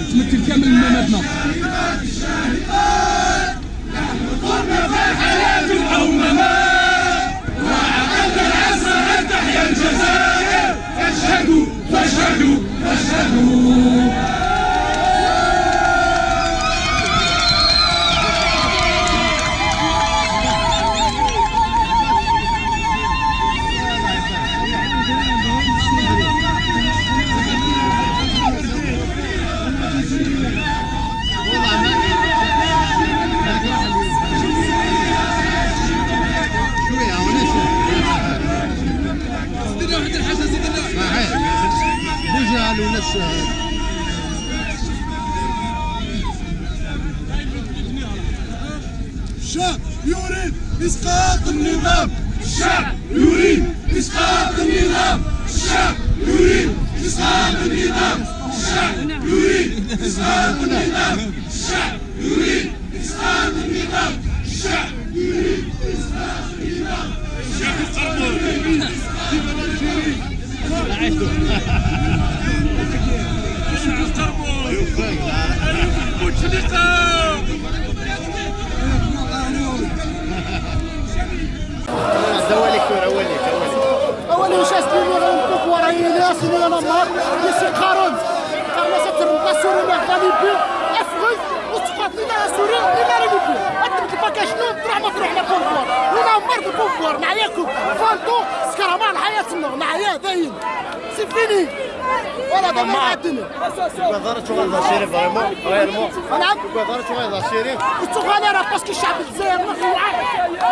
تمثل كامل المماتنا. قلنا فالحياة أو ممات وعقدنا العزم أن تحيا الجزائر. فاشهدوا فاشهدوا فاشهدوا. الشعب يريد إسقاط النظام. الشعب يريد إسقاط النظام. الشعب يريد إسقاط النظام. الشعب يريد إسقاط النظام. الشعب يريد إسقاط النظام. الشعب يريد إسقاط النظام. الشعب يريد أولي شاس ديالي غنبوك ورايا ناس اللي أنا نهار يسي قارون ستربا سوري غادي بي أفغل وتقاط لنا سوري إلا راني بي أتبت الباكا شنو تروح ما تروح لا بوفوار ولا مرض البوفوار نعياكم فانتو سكرمان حياتنا نعيا باين سي فيني ولا دابا مع الدنيا كوادرات تغيظ سيري فريمون ريالمون نعم كوادرات تغيظ سيري وتغالي راه باسكو الشعب الجزائري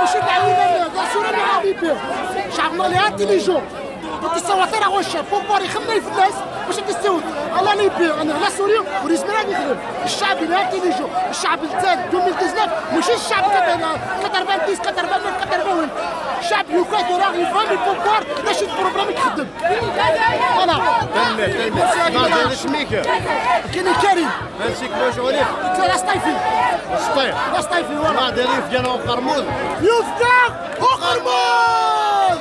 ماشي تعلينا كاع سوري اللي غادي بيه شعبنا اللي انتيليجون وتصوت راه واش البوبار يخمم في الناس باش تستوعب الله لا يبيع انا لا سوري وريزمي راه يخدم الشعب اللي انتيليجون الشعب الجزائري 2019 ماشي الشعب 90 80 الشعب يوكاد راه يفهم البوبار باش البروغرام يخدم فوالا ما دايرش ميكا كاين كريم ماشي كلاش عليك لا سطيفي سطيف سطيفي ما فوالا دايرين في جنوب قرموز يفتح وقرموز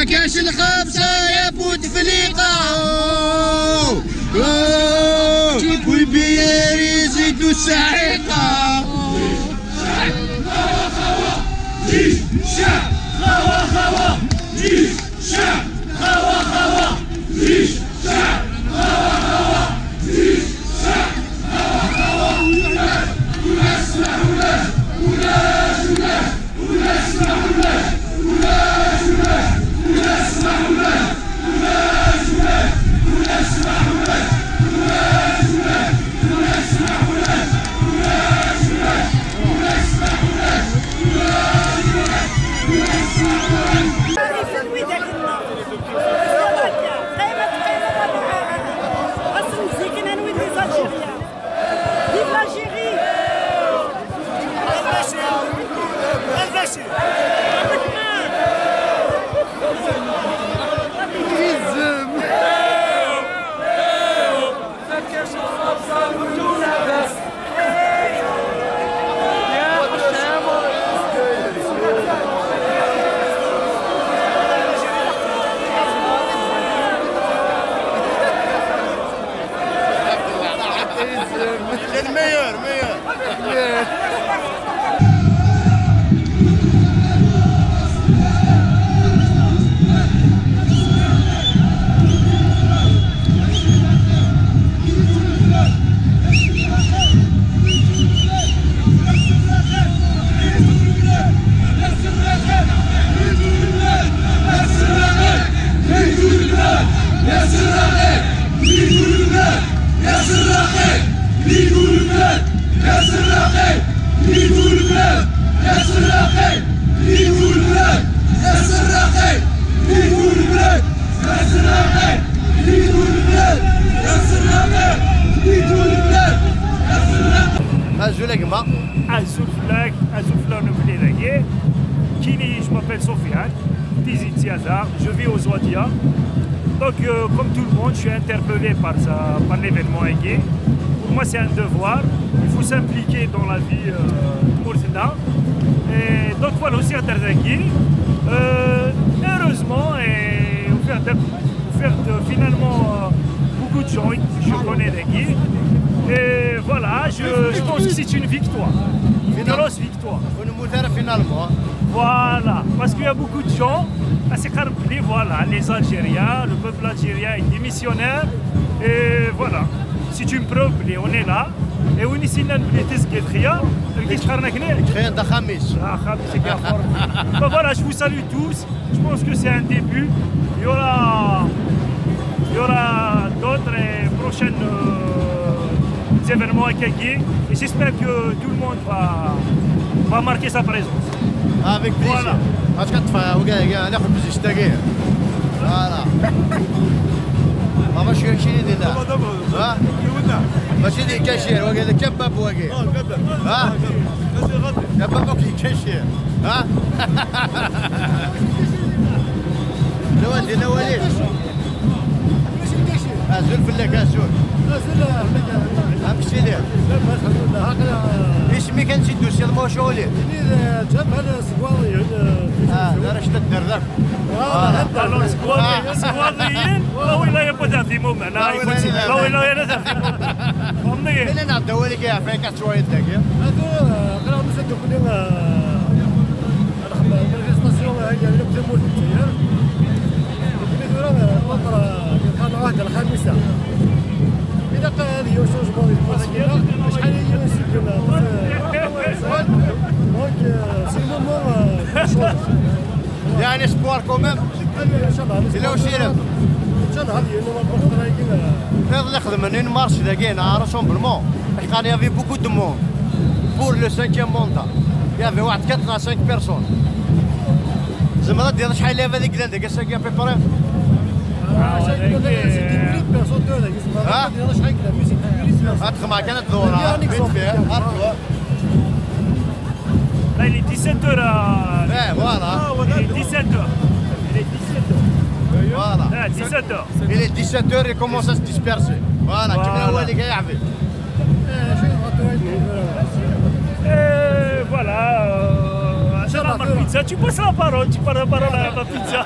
كاش الخبزة يا بوتفليقة جيبوا البيار يزيدوا السعيقة جيش شعب خوا خوا جيش شعب خوا خوا جيش شعب خوا خوا جيش شعب خوا خوا ونسمع ونسمع ونسمع ونسمع الميور ميور Je m'appelle Sofiane, Tizi Tiazar, je vis aux Ouadia. Donc comme tout le monde, je suis interpellé par l'événement Aigué. Pour moi c'est un devoir, il faut s'impliquer dans la vie de Moursida. Et donc voilà aussi à Tarzaki. Heureusement, et finalement beaucoup de gens, je connais Aigué. Et voilà, je pense que c'est une victoire, une grosse victoire. Finalement. Voilà, parce qu'il y a beaucoup de gens, voilà, les Algériens, le peuple algérien est démissionnaire, et voilà, c'est une preuve, on est là, et on est ici, voilà, je vous salue tous, je pense que c'est un début, il y aura d'autres et prochaines événements à Kagui, et j'espère que tout le monde va marquer sa présence. Avec plaisir. Parce que ناخذ بزاف دقائق. فوالا. ماشي كاين هنا. ها؟ ماشي اللي كاشير وقال كباب واقي. ها؟ كباب كي كاشير. ها؟ نوالي نوالي. زول فلاك زول. زول امشي ليه. اسمي كان سي دوسي الموشولي. جبهة سكواضي. لا راه شتد الدرب. سكواضيين هو لا يبدا في معنا هو لا ينزل في انا نعطيو لك يا فيك شويه دقيقه. هذو قراو مسدو كلنا المانيفيستاسيون هي اللي تموت في الجزائر. الفترة كان عهد الخامسة. إذا قال هذه شونجمون ديال شحال هي نسيتنا دونك سي مومون يعني سبوار كوميم ان شاء الله إلا وشيرت ان شاء الله هذه نوض نخدم نخدم une marche دقيقة un rassemblement parce qu'il y avait beaucoup de monde pour le 5e mandat il y avait واحد 4 à 5 personnes زعما ديال شحال هي هذيك لاندا كاسا كي بريباري هتخمع كانت دورة Là, il est 17h à... Ouais, voilà. Il est 17h. Il est 17h. Voilà. 17h. Il est 17h, il commence à se disperser. Voilà, tu vois où il est arrivé. Et voilà. Ma pizza, tu passes la parole, tu passes la parole à ma pizza.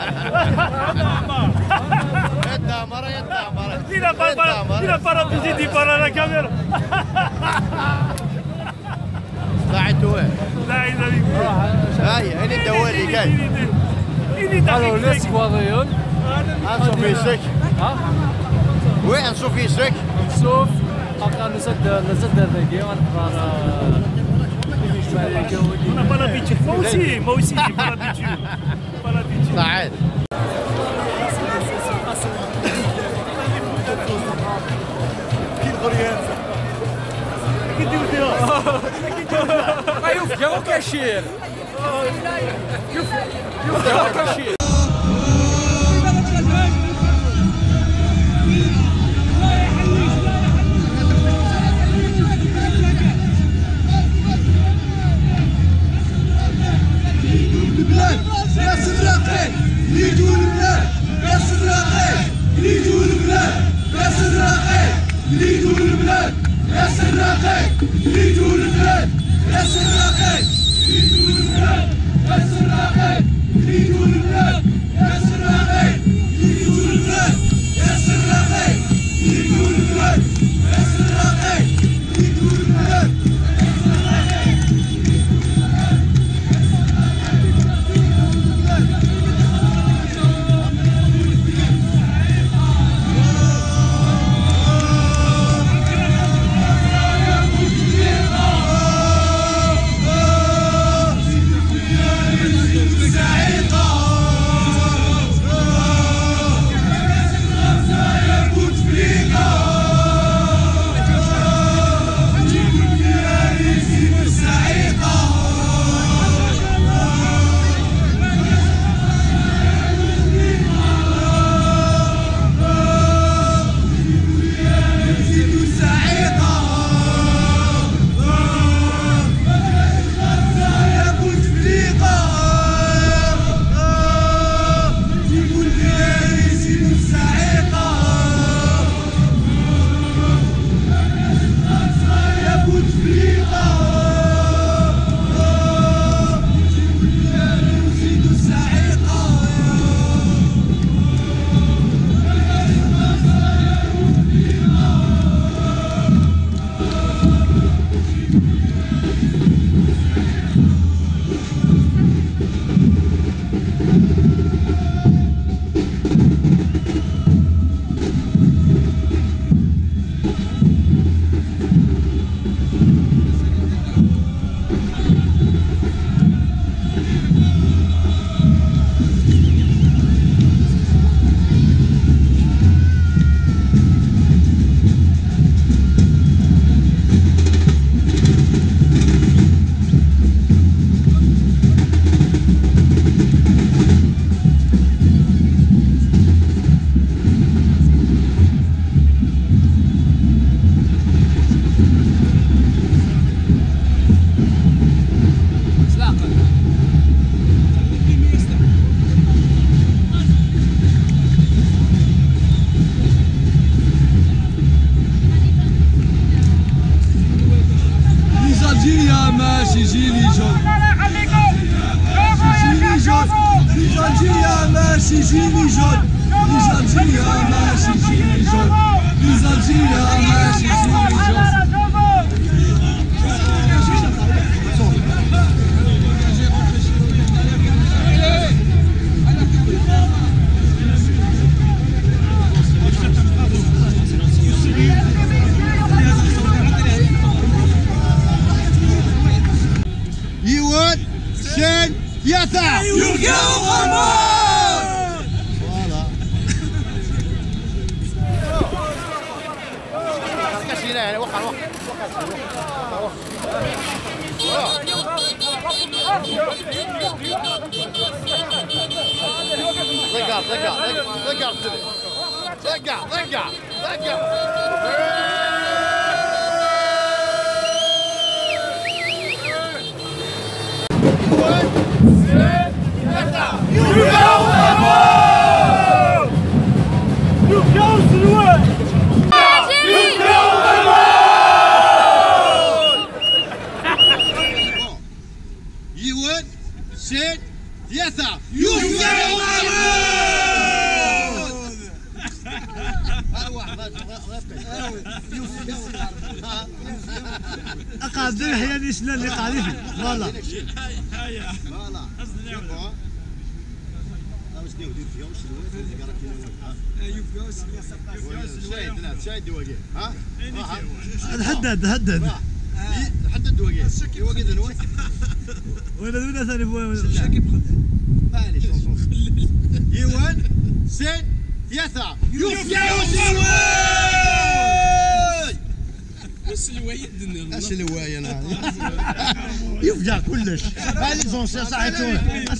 Il n'a pas l'habitude d'y parler à la caméra. لا هاي هني الدوالي جاي الو ناس كواضيون نشوف يسك وين نشوف يسك نشوف حقا نسد ذاكي ونحضر on n'a pas l'habitude moi aussi j'ai pas l'habitude صعيد يا كاشير يا كاشير قادر هي الاسلام اللي قاعدين فوالا الحدد هدد حدد وقيت وقيت نوي وين ثاني بوين معليش يوان سين ثلاثة السلواي انا يفجع كلش هاي لي زونسيون صحيتون